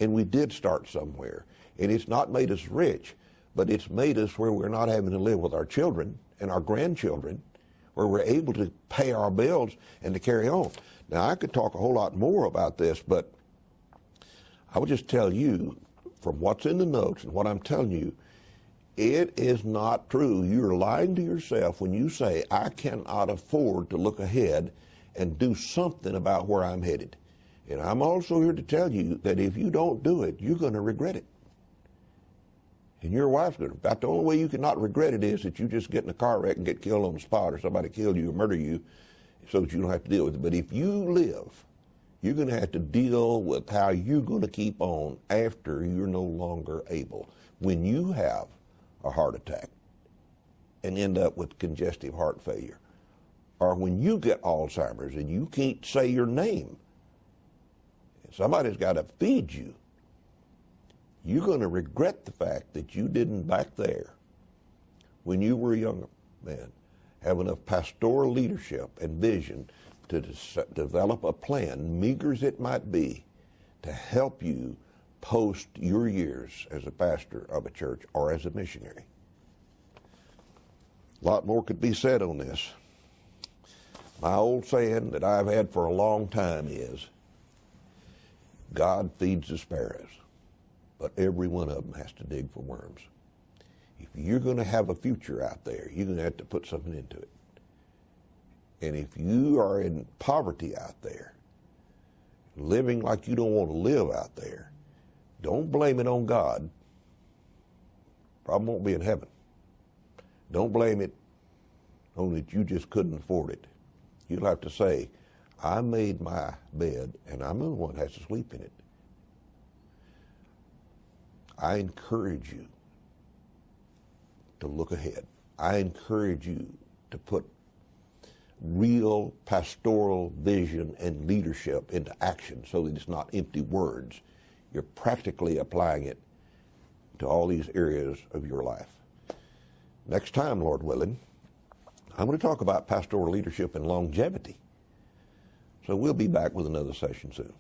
and we did start somewhere. And it's not made us rich, but it's made us where we're not having to live with our children and our grandchildren, where we're able to pay our bills and to carry on. Now, I could talk a whole lot more about this, but I would just tell you from what's in the notes and what I'm telling you, it is not true. You're lying to yourself when you say, I cannot afford to look ahead and do something about where I'm headed. And I'm also here to tell you that if you don't do it, you're going to regret it. And your wife's going to. About the only way you cannot regret it is that you just get in a car wreck and get killed on the spot, or somebody kill you or murder you so that you don't have to deal with it. But if you live, you're going to have to deal with how you're going to keep on after you're no longer able. When you have a heart attack and end up with congestive heart failure, or when you get Alzheimer's and you can't say your name, somebody's got to feed you, you're going to regret the fact that you didn't back there, when you were a young man, have enough pastoral leadership and vision to develop a plan, meager as it might be, to help you post your years as a pastor of a church or as a missionary. A lot more could be said on this. My old saying that I've had for a long time is, God feeds the sparrows, but every one of them has to dig for worms. If you're going to have a future out there, you're going to have to put something into it. And if you are in poverty out there, living like you don't want to live out there, don't blame it on God. Problem won't be in heaven. Don't blame it on that you just couldn't afford it. You'll have to say, I made my bed, and I'm the one that has to sleep in it. I encourage you to look ahead. I encourage you to put real pastoral vision and leadership into action so that it's not empty words. You're practically applying it to all these areas of your life. Next time, Lord willing, I'm going to talk about pastoral leadership and longevity. So we'll be back with another session soon.